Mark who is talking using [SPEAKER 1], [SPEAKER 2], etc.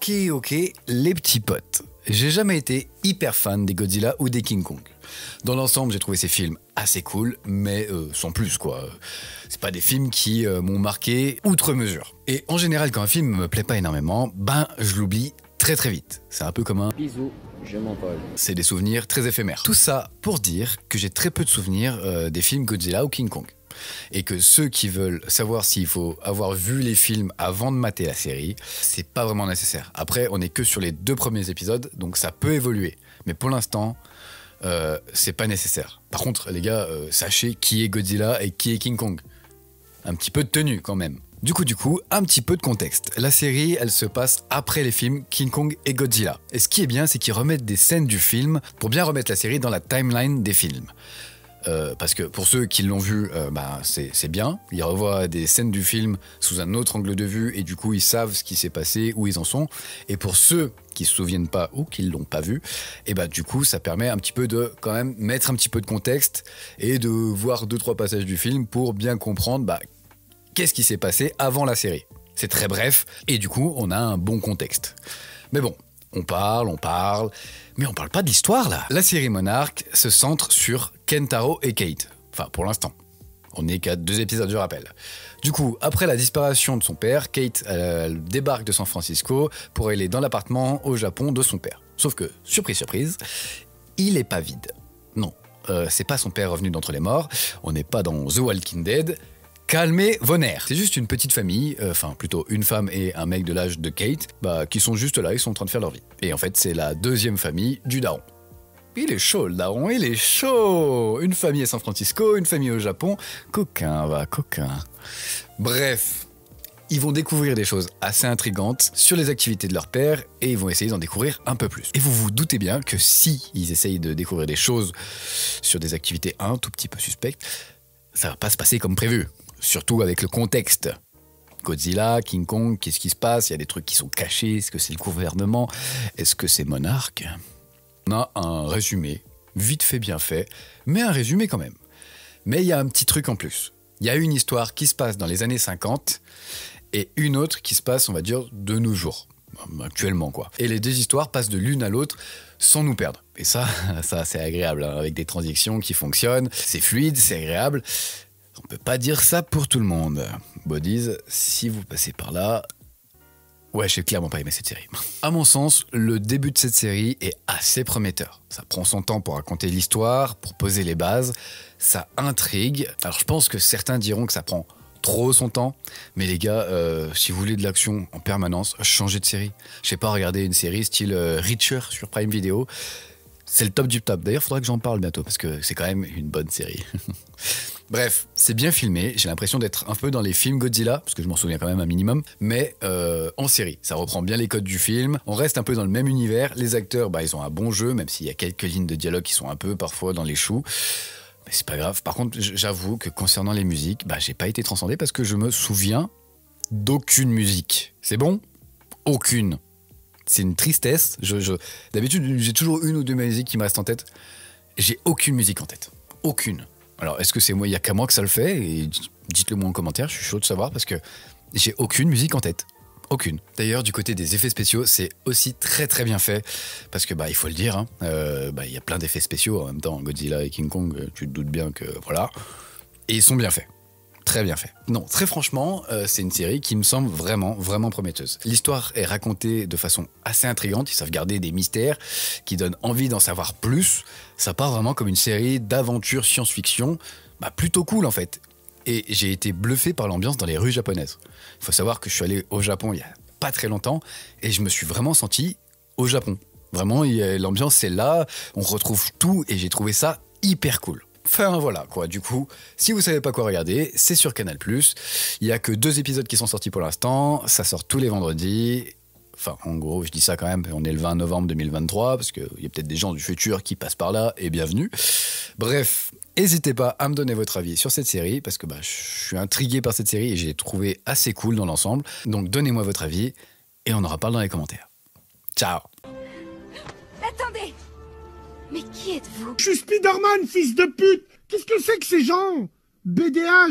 [SPEAKER 1] Ok, les petits potes. J'ai jamais été hyper fan des Godzilla ou des King Kong. Dans l'ensemble, j'ai trouvé ces films assez cool, mais sans plus quoi. C'est pas des films qui m'ont marqué outre mesure. Et en général, quand un film me plaît pas énormément, je l'oublie très vite. C'est un peu comme un
[SPEAKER 2] bisou, je m'envole.
[SPEAKER 1] C'est des souvenirs très éphémères. Tout ça pour dire que j'ai très peu de souvenirs des films Godzilla ou King Kong. Et que ceux qui veulent savoir s'il faut avoir vu les films avant de mater la série, c'est pas vraiment nécessaire. Après, on est que sur les 2 premiers épisodes, donc ça peut évoluer. Mais pour l'instant, c'est pas nécessaire. Par contre, les gars, sachez qui est Godzilla et qui est King Kong. Un petit peu de tenue quand même. Du coup, un petit peu de contexte. La série, elle se passe après les films King Kong et Godzilla. Et ce qui est bien, c'est qu'ils remettent des scènes du film pour bien remettre la série dans la timeline des films. Parce que pour ceux qui l'ont vu, c'est bien. Ils revoient des scènes du film sous un autre angle de vue et du coup ils savent ce qui s'est passé, où ils en sont. Et pour ceux qui se souviennent pas ou qui l'ont pas vu, et du coup ça permet un petit peu de quand même mettre un petit peu de contexte et de voir 2-3 passages du film pour bien comprendre qu'est-ce qui s'est passé avant la série. C'est très bref et du coup on a un bon contexte. Mais bon. On parle, mais on parle pas de l'histoire là. La série Monarch se centre sur Kentaro et Kate. Enfin, pour l'instant. On n'est qu'à 2 épisodes, je rappelle. Du coup, après la disparition de son père, Kate elle débarque de San Francisco pour aller dans l'appartement au Japon de son père. Sauf que, surprise, il est pas vide. Non, c'est pas son père revenu d'entre les morts. On n'est pas dans The Walking Dead. Calmez vos nerfs. C'est juste une petite famille, plutôt une femme et un mec de l'âge de Kate, qui sont juste là, ils sont en train de faire leur vie. Et en fait, c'est la 2e famille du daron. Il est chaud, le daron, il est chaud. Une famille à San Francisco, une famille au Japon. Coquin. Bref, ils vont découvrir des choses assez intrigantes sur les activités de leur père et ils vont essayer d'en découvrir un peu plus. Et vous vous doutez bien que si ils essayent de découvrir des choses sur des activités un tout petit peu suspectes, ça va pas se passer comme prévu. Surtout avec le contexte. Godzilla, King Kong, qu'est-ce qui se passe? Il y a des trucs qui sont cachés. Est-ce que c'est le gouvernement? Est-ce que c'est Monarch? On a un résumé, vite fait, bien fait, mais un résumé quand même. Mais il y a un petit truc en plus. Il y a une histoire qui se passe dans les années 50 et une autre qui se passe, on va dire, de nos jours. Actuellement, quoi. Et les 2 histoires passent de l'une à l'autre sans nous perdre. Et ça c'est agréable, hein, avec des transitions qui fonctionnent. C'est fluide, c'est agréable. On peut pas dire ça pour tout le monde. Bodies, si vous passez par là... Ouais, j'ai clairement pas aimé cette série. À mon sens, le début de cette série est assez prometteur. Ça prend son temps pour raconter l'histoire, pour poser les bases. Ça intrigue. Alors je pense que certains diront que ça prend trop son temps. Mais les gars, si vous voulez de l'action en permanence, changez de série. Je sais pas, regardez une série style Reacher sur Prime Video. C'est le top du top. D'ailleurs, faudra que j'en parle bientôt parce que c'est quand même une bonne série. Bref, c'est bien filmé. J'ai l'impression d'être un peu dans les films Godzilla, parce que je m'en souviens quand même un minimum, mais en série. Ça reprend bien les codes du film. On reste un peu dans le même univers. Les acteurs, ils ont un bon jeu, même s'il y a quelques lignes de dialogue qui sont un peu parfois dans les choux. Mais c'est pas grave. Par contre, j'avoue que concernant les musiques, j'ai pas été transcendé parce que je me souviens d'aucune musique. C'est bon? Aucune. C'est une tristesse. D'habitude, j'ai toujours une ou 2 musiques qui me restent en tête. J'ai aucune musique en tête. Aucune. Alors, est-ce que c'est moi, il n'y a qu'à moi que ça le fait? Et dites-le moi en commentaire, je suis chaud de savoir parce que j'ai aucune musique en tête. Aucune. D'ailleurs, du côté des effets spéciaux, c'est aussi très bien fait. Parce que, il faut le dire, il y a plein d'effets spéciaux en même temps. Godzilla et King Kong, tu te doutes bien que, voilà. Et ils sont bien faits. Très bien fait. Non, très franchement, c'est une série qui me semble vraiment prometteuse. L'histoire est racontée de façon assez intrigante, ils savent garder des mystères qui donnent envie d'en savoir plus. Ça part vraiment comme une série d'aventure science-fiction, plutôt cool en fait. Et j'ai été bluffé par l'ambiance dans les rues japonaises. Il faut savoir que je suis allé au Japon il y a pas très longtemps et je me suis vraiment senti au Japon. Vraiment, l'ambiance c'est là, on retrouve tout et j'ai trouvé ça hyper cool. Enfin voilà quoi, du coup, si vous savez pas quoi regarder, c'est sur Canal+. Il y a que 2 épisodes qui sont sortis pour l'instant, ça sort tous les vendredis. Enfin, en gros, je dis ça quand même, on est le 20 novembre 2023, parce qu'il y a peut-être des gens du futur qui passent par là, et bienvenue. Bref, n'hésitez pas à me donner votre avis sur cette série, parce que je suis intrigué par cette série et j'ai trouvé assez cool dans l'ensemble. Donc donnez-moi votre avis, et on en reparle dans les commentaires. Ciao!
[SPEAKER 3] Attendez! Mais qui êtes-vous?
[SPEAKER 4] Je suis Spider-Man, fils de pute! Qu'est-ce que c'est que ces gens? BDA